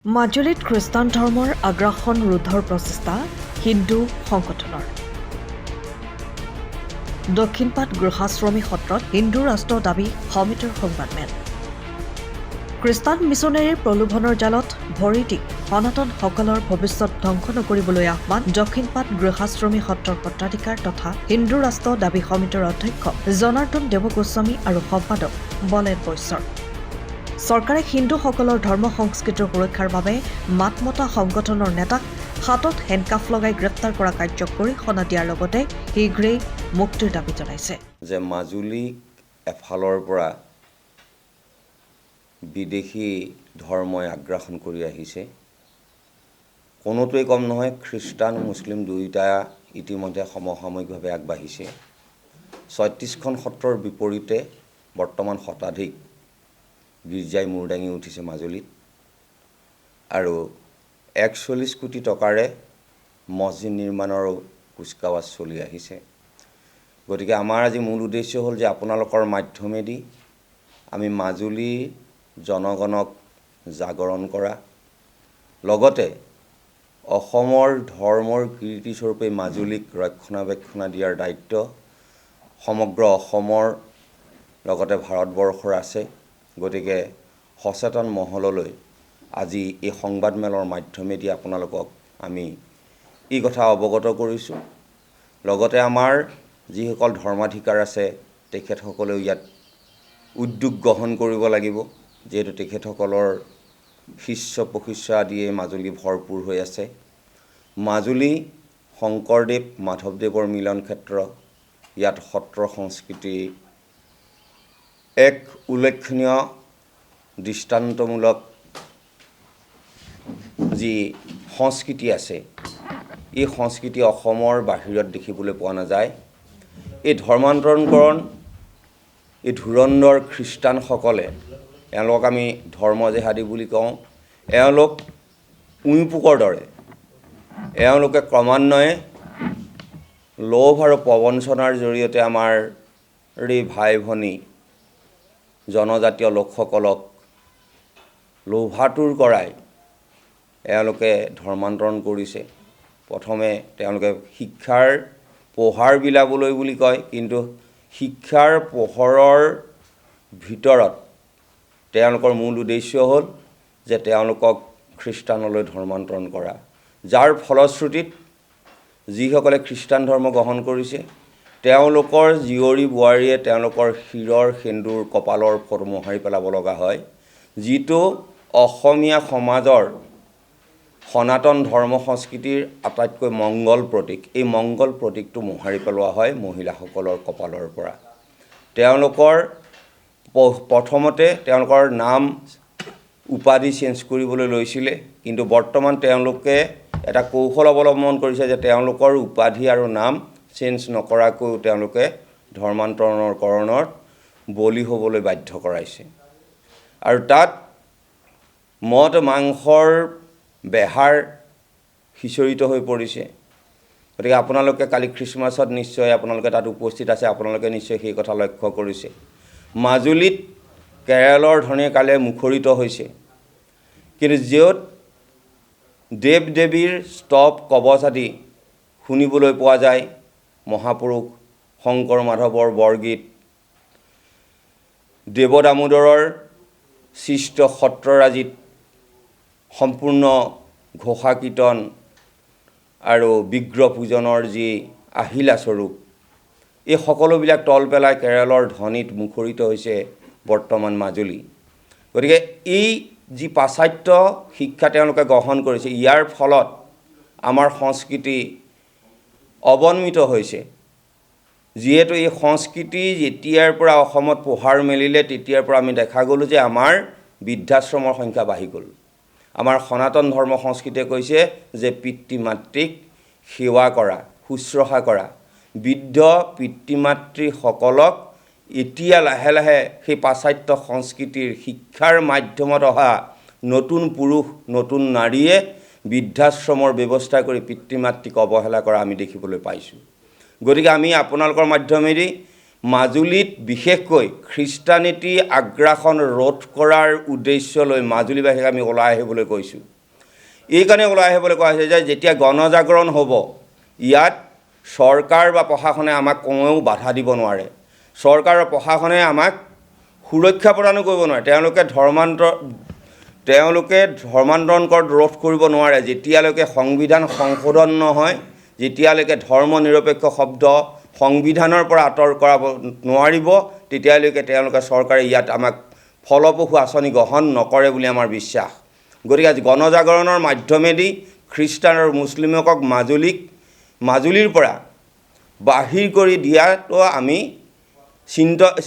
মাজুলীত খ্ৰীষ্টান ধৰ্মৰ আগ্ৰাসন ৰোধৰ প্ৰচেষ্টা হিন্দু সংগঠনৰ। দক্ষিণপাট গৃহাশ্ৰমী সত্ৰত হিন্দু ৰাষ্ট্ৰ দাবী সমিতিৰ সংবাদমেল। খ্ৰীষ্টান মিছনেৰীৰ প্ৰলোভনৰ জালত ভৰি দি সনাতনসকলৰ ভৱিষ্যত ধ্বংস নকৰিবলৈ আহ্বান দক্ষিণপাট গৃহাশ্ৰমী সত্ৰৰ সত্ৰাধিকাৰ তথা হিন্দু ৰাষ্ট্ৰ দাবী সমিতিৰ অধ্যক্ষ জনাৰ্দন দেৱগোস্বামী আৰু সম্পাদক বলেন বৈশ্বৰ। চৰকাৰে হিন্দুসকলৰ ধৰ্ম সংস্কৃতিৰ সুৰক্ষাৰ বাবে মাত মতা সংগঠনৰ নেতাক হাতত হেণ্ডকাফ লগাই গ্ৰেপ্তাৰ কৰা কাৰ্যক গৰিহণা দিয়াৰ লগতে শীঘ্ৰেই মুক্তিৰ দাবী জনাইছে। যে মাজুলীক এফালৰ পৰা বিদেশী ধৰ্মই আগ্ৰাসন কৰি আহিছে। কোনোটোৱেই কম নহয়, খ্ৰীষ্টান মুছলিম দুয়োটা ইতিমধ্যে সমসাময়িকভাৱে আগবাঢ়িছে। ৩৬খন সত্ৰৰ বিপৰীতে বৰ্তমান শতাধিক গীৰ্জাই মূৰ দাঙি উঠিছে মাজুলীত, আৰু ৪১ কোটি টকাৰে মছজিদ নিৰ্মাণৰো কুচকাৱাজ চলি আহিছে। গতিকে আমাৰ আজি মূল উদ্দেশ্য হ'ল যে আপোনালোকৰ মাধ্যমেদি আমি মাজুলীৰ জনগণক জাগৰণ কৰা, লগতে অসমৰ ধৰ্মৰ কীৰ্তিস্বৰূপে মাজুলীক ৰক্ষণাবেক্ষণ দিয়াৰ দায়িত্ব সমগ্ৰ অসমৰ লগতে ভাৰতবৰ্ষৰ আছে। গতিকে সচেতন মহললৈ আজি এই সংবাদমেলৰ মাধ্যমেদি আপোনালোকক আমি এই কথা অৱগত কৰিছোঁ। লগতে আমাৰ যিসকল ধৰ্মাধিকাৰ আছে তেখেতসকলেও ইয়াত উদ্যোগ গ্ৰহণ কৰিব লাগিব, যিহেতু তেখেতসকলৰ শিষ্য প্ৰশিষ্য আদিয়ে মাজুলী ভৰপূৰ হৈ আছে। মাজুলী শংকৰদেৱ মাধৱদেৱৰ মিলন ক্ষেত্ৰ, ইয়াত সত্ৰ সংস্কৃতি এক উল্লেখনীয় দৃষ্টান্তমূলক যি সংস্কৃতি আছে, এই সংস্কৃতি অসমৰ বাহিৰত দেখিবলৈ পোৱা নাযায়। এই ধৰ্মান্তৰণকৰণ, এই ধুৰন্ধৰ খ্ৰীষ্টানসকলে, এওঁলোক আমি ধৰ্ম জেহাদী বুলি কওঁ, এওঁলোক উঁইপোকৰ দৰে এওঁলোকে ক্ৰমান্বয়ে লোভ আৰু প্ৰবঞ্চনাৰ জৰিয়তে আমাৰ এই ভাই ভনী জনজাতীয় লোকসকলক লোভাতুৰ কৰাই এওঁলোকে ধৰ্মান্তৰণ কৰিছে। প্ৰথমে তেওঁলোকে শিক্ষাৰ পোহাৰ বিলাবলৈ বুলি কয়, কিন্তু শিক্ষাৰ পোহৰৰ ভিতৰত তেওঁলোকৰ মূল উদ্দেশ্য হ'ল যে তেওঁলোকক খ্ৰীষ্টানলৈ ধৰ্মান্তৰণ কৰা, যাৰ ফলশ্ৰুতিত যিসকলে খ্ৰীষ্টান ধৰ্ম গ্ৰহণ কৰিছে তেওঁলোকৰ জীয়ৰী বোৱাৰীয়ে তেওঁলোকৰ শিৰৰ সেন্দুৰ কপালৰ ফটো মোহাৰি পেলাব লগা হয়, যিটো অসমীয়া সমাজৰ সনাতন ধৰ্ম সংস্কৃতিৰ আটাইতকৈ মংগল প্ৰতীক। এই মংগল প্ৰতীকটো মোহাৰি পেলোৱা হয় মহিলাসকলৰ কপালৰ পৰা। তেওঁলোকৰ প্ৰথমতে তেওঁলোকৰ নাম উপাধি চেঞ্জ কৰিবলৈ লৈছিলে, কিন্তু বৰ্তমান তেওঁলোকে এটা কৌশল অৱলম্বন কৰিছে যে তেওঁলোকৰ উপাধি আৰু নাম চেঞ্জ নকৰাকৈও তেওঁলোকে ধৰ্মান্তৰণৰ কৰণত বলি হ'বলৈ বাধ্য কৰাইছে। আৰু তাত মদ মাংসৰ বেহাৰ সিঁচৰিত হৈ পৰিছে। গতিকে আপোনালোকে কালি খ্ৰীষ্টমাছত নিশ্চয় আপোনালোকে তাত উপস্থিত আছে, আপোনালোকে নিশ্চয় সেই কথা লক্ষ্য কৰিছে। মাজুলীত কেৰলৰ ধনে কালে মুখৰিত হৈছে, কিন্তু য'ত দেৱ দেৱীৰ স্তৱ কবচ আদি শুনিবলৈ পোৱা যায়, মহাপুৰুষ শংকৰ মাধৱৰ বৰগীত, দেৱ দামোদৰৰ সৃষ্ট সত্ৰৰাজিত সম্পূৰ্ণ ঘোষা কীৰ্তন আৰু বিগ্ৰহ পূজনৰ যি আহিলা স্বৰূপ, এই সকলোবিলাক তল পেলাই কেৰলৰ ধ্বনিত মুখৰিত হৈছে বৰ্তমান মাজুলী। গতিকে এই যি পাশ্চাত্য শিক্ষা তেওঁলোকে গ্ৰহণ কৰিছে, ইয়াৰ ফলত আমাৰ সংস্কৃতি অৱনমিত হৈছে। যিহেতু এই সংস্কৃতি যেতিয়াৰ পৰা অসমত পোহাৰ মেলিলে তেতিয়াৰ পৰা আমি দেখা গ'লোঁ যে আমাৰ বৃদ্ধাশ্ৰমৰ সংখ্যা বাঢ়ি গ'ল। আমাৰ সনাতন ধৰ্ম সংস্কৃতিয়ে কৈছে যে পিতৃ মাতৃক সেৱা কৰা, শুশ্ৰূষা কৰা। বৃদ্ধ পিতৃ মাতৃসকলক এতিয়া লাহে লাহে সেই পাশ্চাত্য সংস্কৃতিৰ শিক্ষাৰ মাধ্যমত অহা নতুন পুৰুষ নতুন নাৰীয়ে বৃদ্ধাশ্ৰমৰ ব্যৱস্থা কৰি পিতৃ মাতৃক অৱহেলা কৰা আমি দেখিবলৈ পাইছোঁ। গতিকে আমি আপোনালোকৰ মাধ্যমেদি মাজুলীত বিশেষকৈ খ্ৰীষ্টানিটি আগ্ৰাসন ৰোধ কৰাৰ উদ্দেশ্য লৈ মাজুলীবাসীক আমি ওলাই আহিবলৈ কৈছোঁ। এই কাৰণে ওলাই আহিবলৈ কোৱা হৈছে যে যেতিয়া গণজাগৰণ হ'ব, ইয়াত চৰকাৰ বা প্ৰশাসনে আমাক কোনেও বাধা দিব নোৱাৰে। চৰকাৰ আৰু প্ৰশাসনে আমাক সুৰক্ষা প্ৰদানো কৰিব নোৱাৰে। তেওঁলোকে ধৰ্মান্তৰণ ৰোধ কৰিব নোৱাৰে যেতিয়ালৈকে সংবিধান সংশোধন নহয়, যেতিয়ালৈকে ধৰ্ম নিৰপেক্ষ শব্দ সংবিধানৰ পৰা আঁতৰ কৰাব নোৱাৰিব, তেতিয়ালৈকে চৰকাৰে ইয়াত আমাক ফলপ্ৰসূ আঁচনি গ্ৰহণ নকৰে বুলি আমাৰ বিশ্বাস। গতিকে আজি গণজাগৰণৰ মাধ্যমেদি খ্ৰীষ্টান আৰু মুছলিমকক মাজুলীৰ পৰা বাহিৰ কৰি দিয়াটো আমি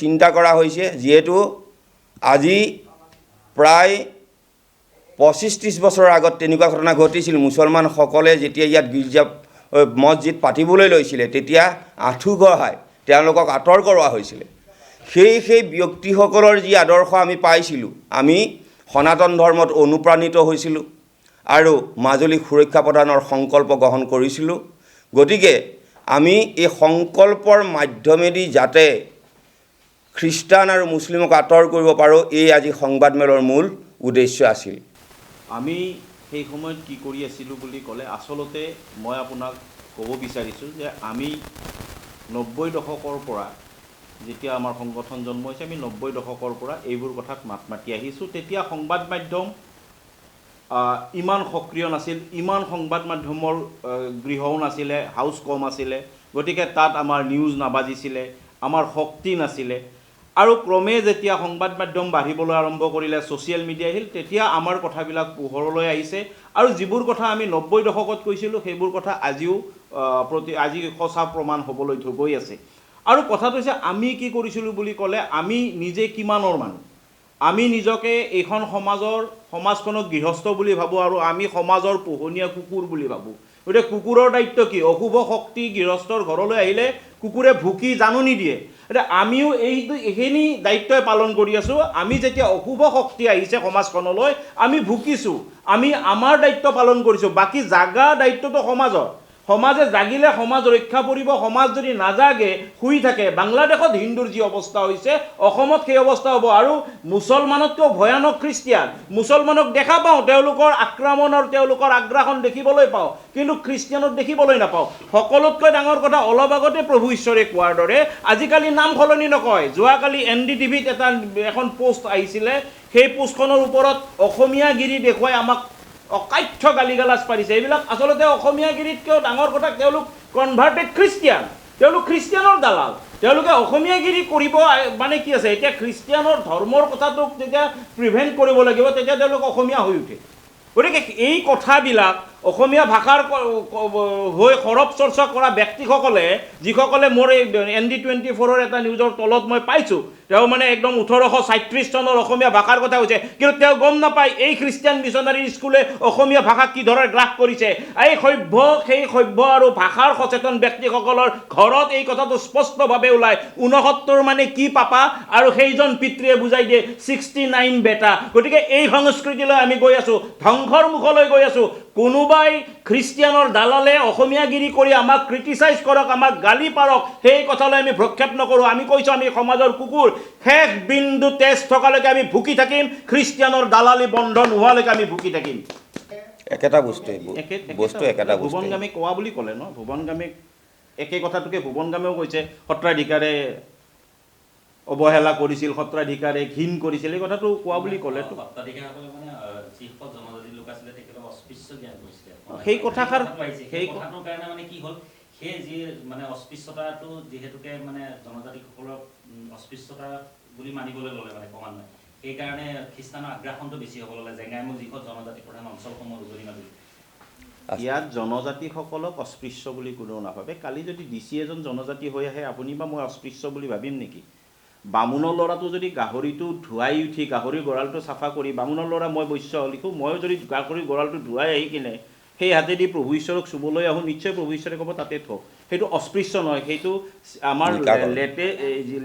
চিন্তা কৰা হৈছে। যিহেতু আজি প্ৰায় 25-30 বছৰৰ আগত তেনেকুৱা ঘটনা ঘটিছিল। মুছলমানসকলে যেতিয়া ইয়াত গীৰ্জা মছজিদ পাতিবলৈ লৈছিলে, তেতিয়া আঁঠু গঢ়াই তেওঁলোকক আঁতৰ কৰোৱা হৈছিলে। সেই ব্যক্তিসকলৰ যি আদৰ্শ আমি পাইছিলোঁ, আমি সনাতন ধৰ্মত অনুপ্ৰাণিত হৈছিলোঁ আৰু মাজুলীক সুৰক্ষা প্ৰদানৰ সংকল্প গ্ৰহণ কৰিছিলোঁ। গতিকে আমি এই সংকল্পৰ মাধ্যমেদি যাতে খ্ৰীষ্টান আৰু মুছলিমক আঁতৰ কৰিব পাৰোঁ, এই আজি সংবাদমেলৰ মূল উদ্দেশ্য আছিল। আমি সেই সময়ত কি কৰি আছিলোঁ বুলি ক'লে আচলতে মই আপোনাক ক'ব বিচাৰিছোঁ যে আমি 90 দশকৰ পৰা, যেতিয়া আমাৰ সংগঠন জন্ম হৈছে, আমি 90 দশকৰ পৰা এইবোৰ কথাত মাত মাতি আহিছোঁ। তেতিয়া সংবাদ মাধ্যম ইমান সক্ৰিয় নাছিল, ইমান সংবাদ মাধ্যমৰ গৃহও নাছিলে, হাউচ কম আছিলে। গতিকে তাত আমাৰ নিউজ নাবাজিছিলে, আমাৰ শক্তি নাছিলে। আৰু ক্ৰমে যেতিয়া সংবাদ মাধ্যম বাঢ়িবলৈ আৰম্ভ কৰিলে, ছ'চিয়েল মিডিয়া আহিল, তেতিয়া আমাৰ কথাবিলাক পোহৰলৈ আহিছে। আৰু যিবোৰ কথা আমি 90 দশকত কৈছিলোঁ, সেইবোৰ কথা আজি সঁচা প্ৰমাণ হ'বলৈ গৈ আছে। আৰু কথাটো হৈছে আমি কি কৰিছিলোঁ বুলি ক'লে, আমি নিজে কিমানৰ মানুহ, আমি নিজকে এইখন সমাজখনক গৃহস্থ বুলি ভাবোঁ আৰু আমি সমাজৰ পোহনীয়া কুকুৰ বুলি ভাবোঁ। গতিকে কুকুৰৰ দায়িত্ব কি? অশুভ শক্তি গৃহস্থৰ ঘৰলৈ আহিলে কুকুৰে ভুকি জাননী দিয়ে। এতিয়া আমিও এইখিনি দায়িত্বই পালন কৰি আছোঁ। আমি যেতিয়া অশুভ শক্তি আহিছে সমাজখনলৈ, আমি ভুকিছোঁ, আমি আমাৰ দায়িত্ব পালন কৰিছোঁ। বাকী জাগা দায়িত্বটো সমাজে জাগিলে সমাজ ৰক্ষা পৰিব। সমাজ যদি নাজাগে, শুই থাকে, বাংলাদেশত হিন্দুৰ যি অৱস্থা হৈছে, অসমত সেই অৱস্থা হ'ব। আৰু মুছলমানতকৈও ভয়ানক খ্ৰীষ্টিয়ান। মুছলমানক দেখা পাওঁ, তেওঁলোকৰ আক্ৰমণ আৰু তেওঁলোকৰ আগ্ৰাসন দেখিবলৈ পাওঁ, কিন্তু খ্ৰীষ্টিয়ানক দেখিবলৈ নাপাওঁ। সকলোতকৈ ডাঙৰ কথা, অলপ আগতে প্ৰভু ঈশ্বৰে কোৱাৰ দৰে আজিকালি নাম সলনি নকয়। যোৱাকালি NDTVত এখন পোষ্ট আহিছিলে, সেই পোষ্টখনৰ ওপৰত অসমীয়াগিৰি দেখুৱাই আমাক অকাথ্য গালিগালাজ পাৰিছে। এইবিলাক আচলতে অসমীয়াগিৰিতকৈও ডাঙৰ কথা, তেওঁলোক কনভাৰ্টেড খ্ৰীষ্টিয়ান, তেওঁলোক খ্ৰীষ্টিয়ানৰ দালাল। তেওঁলোকে অসমীয়াগিৰি কৰিব মানে কি আছে? এতিয়া খ্ৰীষ্টিয়ানৰ ধৰ্মৰ কথাটোক যেতিয়া প্ৰিভেণ্ট কৰিব লাগিব, তেতিয়া তেওঁলোক অসমীয়া হৈ উঠে। গতিকে এই কথাবিলাক অসমীয়া ভাষাৰ হৈ সৰব চৰ্চা কৰা ব্যক্তিসকলে, যিসকলে মোৰ এই ND24ৰ এটা নিউজৰ তলত মই পাইছোঁ, তেওঁ মানে একদম 1836 চনৰ অসমীয়া ভাষাৰ কথা কৈছে, কিন্তু তেওঁ গম নাপায় এই খ্ৰীষ্টিয়ান মিছনাৰী স্কুলে অসমীয়া ভাষাক কি ধৰণে গ্ৰাস কৰিছে। সেই সভ্য আৰু ভাষাৰ সচেতন ব্যক্তিসকলৰ ঘৰত এই কথাটো স্পষ্টভাৱে ওলায়। 69 মানে কি পাপা, আৰু সেইজন পিতৃয়ে বুজাই দিয়ে 69 বেটা। গতিকে এই সংস্কৃতিলৈ আমি গৈ আছোঁ, ধ্বংসৰ মুখলৈ গৈ আছোঁ। কোনোবাই খ্ৰীষ্টিয়ানৰ দালালে অসমীয়াগিৰি কৰি আমাক ক্ৰিটিচাইজ কৰক, আমাক গালি পাৰক, সেই কথালৈ আমি ভ্ৰক্ষেপ নকৰোঁ। আমি কৈছোঁ আমি সমাজৰ কুকুৰ। শেষ বিন্দু তেজ থকালৈকে আমি ভুকি থাকিম, খ্ৰীষ্টিয়ানৰ দালালি বন্ধ নোহোৱালৈকে আমি ভুকি থাকিম। একেটা বস্তু একেটা ভুৱন গামে কোৱা বুলি ক'লে ন, ভুৱন গামে একে কথাটোকে ভুৱন গামেও কৈছে, সত্ৰাধিকাৰে অৱহেলা কৰিছিল, সত্ৰাধিকাৰে ঘীন কৰিছিল, এই কথাটো কোৱা বুলি ক'লে। সেই কথাষাৰ সেই কথাটোৰ কাৰণে মানে কি হ'ল, সেই যি মানে অস্পৃশ্যতাটো যিহেতুকে মানে জনজাতিসকলৰ অস্পৃশ্যতা বুলি মানিবলৈ ল'লে মানে ক্ৰমান্বয়ে, সেইকাৰণে খ্ৰীষ্টানৰ আগ্ৰাসনটো বেছি হ'ব ল'লে জেঙাইমুখ যিখন জনজাতি প্ৰধান অঞ্চলসমূহ উজনি মাজুলী। ইয়াত জনজাতিসকলক অস্পৃশ্য বুলি কোনেও নাভাবে। কালি যদি DC এজন জনজাতি হৈ আহে, আপুনি বা মই অস্পৃশ্য বুলি ভাবিম নেকি? বামুণৰ ল'ৰাটো যদি গাহৰিটো ধুৱাই উঠি, গাহৰিৰ গঁৰালটো চাফা কৰি, বামুণৰ ল'ৰা মই বৈশ্য লিখোঁ, ময়ো যদি গাহৰিৰ গঁৰালটো ধুৱাই আহি কিনে সেই হাতেদি প্ৰভু ঈশ্বৰক চুবলৈ আহোঁ, নিশ্চয় প্ৰভু ঈশ্বৰে ক'ব তাতে থওক। সেইটো অস্পৃশ্য নহয়, সেইটো আমাৰ নিকাকৰণ।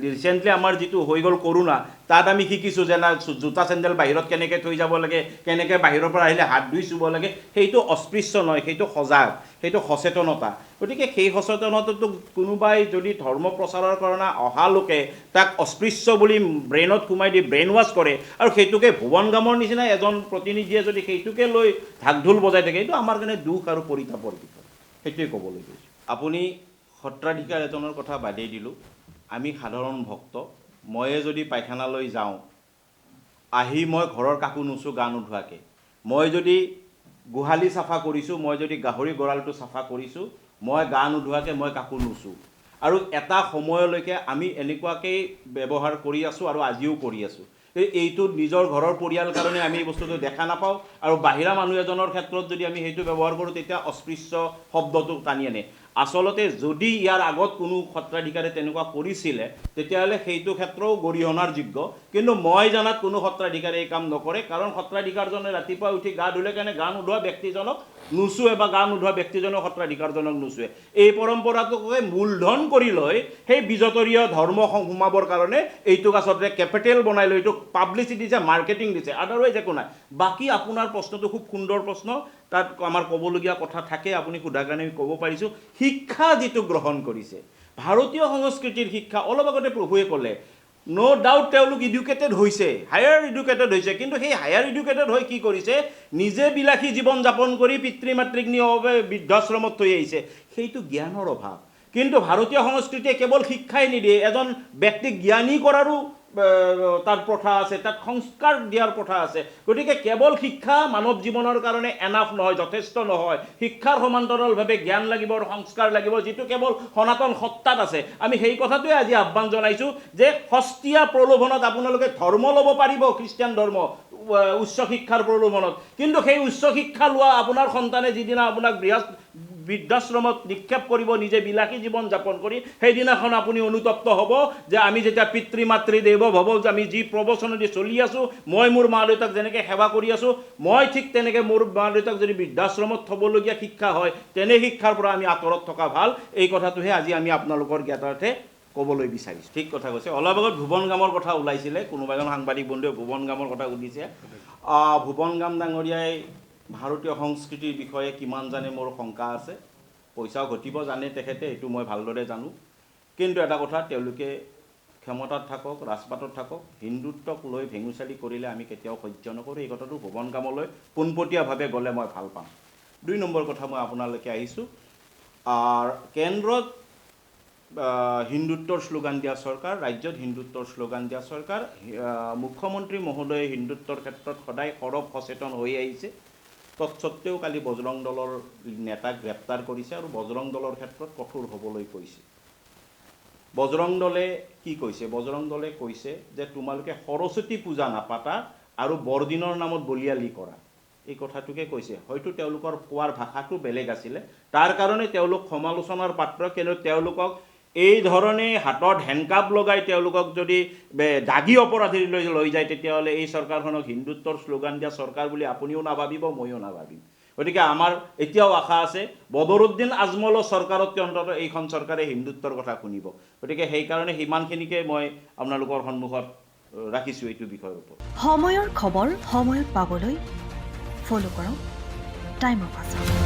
ৰিচেণ্টলি আমাৰ যিটো হৈ গ'ল কৰোণা, তাত আমি শিকিছোঁ যে না জোতা চেণ্ডেল বাহিৰত কেনেকৈ থৈ যাব লাগে, কেনেকৈ বাহিৰৰ পৰা আহিলে হাত ধুই চুব লাগে, সেইটো অস্পৃশ্য নহয়, সেইটো সজাগ, সেইটো সচেতনতা। গতিকে সেই সচেতনতাটো কোনোবাই যদি ধৰ্ম প্ৰচাৰৰ কাৰণে অহা লোকে তাক অস্পৃশ্য বুলি ব্ৰেইনত সোমাই দি ব্ৰেইন ৱাছ কৰে, আৰু সেইটোকে ভুৱন গামৰ নিচিনা এজন প্ৰতিনিধিয়ে যদি সেইটোকে লৈ ঢাক ঢোল বজাই থাকে, এইটো আমাৰ কাৰণে দুখ আৰু পৰিতাপৰ বিষয়। সেইটোৱে ক'বলৈ গৈছোঁ। আপুনি সত্ৰাধিকাৰ এজনৰ কথা বাদেই দিলোঁ, আমি সাধাৰণ ভক্ত। ময়ে যদি পায়খানালৈ যাওঁ, আহি মই ঘৰৰ কাকো নুচুওঁ গা নোধোৱাকৈ, মই যদি গোহালি চাফা কৰিছোঁ, মই যদি গাহৰি গঁৰালটো চাফা কৰিছোঁ, মই গা নোধোৱাকৈ মই কাকো নুচুওঁ। আৰু এটা সময়লৈকে আমি এনেকুৱাকৈ ব্যৱহাৰ কৰি আছোঁ আৰু আজিও কৰি আছোঁ। এইটো নিজৰ ঘৰৰ পৰিয়াল কাৰণে আমি এই বস্তুটো দেখা নাপাওঁ, আৰু বাহিৰা মানুহ এজনৰ ক্ষেত্ৰত যদি আমি সেইটো ব্যৱহাৰ কৰোঁ, তেতিয়া অস্পৃশ্য শব্দটো টানি আনে। আচলতে যদি ইয়াৰ আগত কোনো সত্ৰাধিকাৰে তেনেকুৱা কৰিছিলে, তেতিয়াহ'লে সেইটো ক্ষেত্ৰও গৰিহণাৰ যোগ্য। কিন্তু মই জনাত কোনো সত্ৰাধিকাৰে এই কাম নকৰে, কাৰণ সত্ৰাধিকাৰজনে ৰাতিপুৱা উঠি গা ধুলে কাৰণে গা নোধোৱা ব্যক্তিজনক নুচুৱে, বা গা নোধোৱা ব্যক্তিজনক সত্ৰাধিকাৰজনক নুচুৱে। এই পৰম্পৰাটোকে মূলধন কৰি লৈ সেই বিজতৰীয় ধৰ্ম সোমাবৰ কাৰণে এইটোক আচলতে কেপিটেল বনাই লৈ এইটোক পাব্লিচিটি দিছে, মাৰ্কেটিং দিছে, আদাৰৱাইজ একো নাই। বাকী আপোনাৰ প্ৰশ্নটো খুব সুন্দৰ প্ৰশ্ন, তাত আমাৰ ক'বলগীয়া কথা থাকে, আপুনি সোধাৰ কাৰণে আমি ক'ব পাৰিছোঁ। শিক্ষা যিটো গ্ৰহণ কৰিছে, ভাৰতীয় সংস্কৃতিৰ শিক্ষা, অলপ আগতে প্ৰভুৱে ক'লে, ন' ডাউট তেওঁলোক এডুকেটেড হৈছে, হায়াৰ এডুকেটেড হৈছে, কিন্তু সেই হায়াৰ এডুকেটেড হৈ কি কৰিছে, নিজে বিলাসী জীৱন যাপন কৰি পিতৃ মাতৃক নিয়মভাৱে বৃদ্ধাশ্ৰমত থৈ আহিছে। সেইটো জ্ঞানৰ অভাৱ। কিন্তু ভাৰতীয় সংস্কৃতিয়ে কেৱল শিক্ষাই নিদিয়ে, এজন ব্যক্তিক জ্ঞানী কৰাৰো তাত প্ৰথা আছে, তাত সংস্কাৰ দিয়াৰ প্ৰথা আছে। গতিকে কেৱল শিক্ষা মানৱ জীৱনৰ কাৰণে এনাফ নহয়, যথেষ্ট নহয়। শিক্ষাৰ সমান্তৰালভাৱে জ্ঞান লাগিব আৰু সংস্কাৰ লাগিব, যিটো কেৱল সনাতন সত্তাত আছে। আমি সেই কথাটোৱে আজি আহ্বান জনাইছোঁ যে সস্তীয়া প্ৰলোভনত আপোনালোকে ধৰ্ম ল'ব পাৰিব, খ্ৰীষ্টিয়ান ধৰ্ম, উচ্চ শিক্ষাৰ প্ৰলোভনত, কিন্তু সেই উচ্চ শিক্ষা লোৱা আপোনাৰ সন্তানে যিদিনা আপোনাক বৃদ্ধাশ্ৰমত নিক্ষেপ কৰিব, নিজে বিলাসী জীৱন যাপন কৰি, সেইদিনাখন আপুনি অনুতপ্ত হ'ব যে আমি যেতিয়া পিতৃ মাতৃ দেৱ ভৱ, যে আমি যি প্ৰবচনেদি চলি আছোঁ, মই মোৰ মা দেউতাক যেনেকৈ সেৱা কৰি আছোঁ, মই ঠিক তেনেকৈ মোৰ মা দেউতাক যদি বৃদ্ধাশ্ৰমত থ'বলগীয়া শিক্ষা হয়, তেনে শিক্ষাৰ পৰা আমি আঁতৰত থকা ভাল। এই কথাটোহে আজি আমি আপোনালোকৰ জ্ঞাতাৰ্থে ক'বলৈ বিচাৰিছোঁ। ঠিক কথা কৈছে। অলপ আগত ভুৱন গামৰ কথা ওলাইছিলে, কোনোবা এজন সাংবাদিক বন্ধুৱে ভুৱন গামৰ কথা সুধিছে। ভুৱন গাম ডাঙৰীয়াই ভাৰতীয় সংস্কৃতিৰ বিষয়ে কিমান জানে মোৰ শংকা আছে। পইচাও ঘটিব জানে তেখেতে, এইটো মই ভালদৰে জানো। কিন্তু এটা কথা, তেওঁলোকে ক্ষমতাত থাকক, ৰাজপাটত থাকক, হিন্দুত্বক লৈ ভেঙুচালি কৰিলে আমি কেতিয়াও সহ্য নকৰোঁ। এই কথাটো ভুৱন গামলৈ পোনপটীয়াভাৱে গ'লে মই ভাল পাম। 2 নম্বৰ কথা, মই আপোনালৈকে আহিছোঁ। কেন্দ্ৰত হিন্দুত্বৰ শ্লোগান দিয়া চৰকাৰ, ৰাজ্যত হিন্দুত্বৰ শ্লোগান দিয়া চৰকাৰ, মুখ্যমন্ত্ৰী মহোদয়ে হিন্দুত্বৰ ক্ষেত্ৰত সদায় সৰব সচেতন হৈ আহিছে। তৎসত্বেও কালি বজৰং দলৰ নেতাক গ্ৰেপ্তাৰ কৰিছে আৰু বজৰং দলৰ ক্ষেত্ৰত কঠোৰ হ'বলৈ কৈছে। বজৰং দলে কি কৈছে? বজৰং দলে কৈছে যে তোমালোকে সৰস্বতী পূজা নাপাতা আৰু বৰদিনৰ নামত বলিয়ালি কৰা, এই কথাটোকে কৈছে। হয়তো তেওঁলোকৰ কোৱাৰ ভাষাটো বেলেগ আছিলে, তাৰ কাৰণে তেওঁলোক সমালোচনাৰ পাত্ৰ। কিন্তু তেওঁলোকক এই ধৰণে হাতত হেণ্ডকাপ লগাই তেওঁলোকক যদি দাগী অপৰাধীলৈ লৈ যায়, তেতিয়াহ'লে এই চৰকাৰখনক হিন্দুত্বৰ শ্লোগান দিয়া চৰকাৰ বুলি আপুনিও নাভাবিব, ময়ো নাভাবিম। গতিকে আমাৰ এতিয়াও আশা আছে, বদৰুদ্দিন আজমলৰ চৰকাৰতকৈ অন্তত এইখন চৰকাৰে হিন্দুত্বৰ কথা শুনিব। গতিকে সেইকাৰণে সিমানখিনিকে মই আপোনালোকৰ সন্মুখত ৰাখিছোঁ এইটো বিষয়ৰ ওপৰত। সময়ৰ খবৰ সময়ত পাবলৈ ফ'ল' কৰক টাইম অফ আছাম।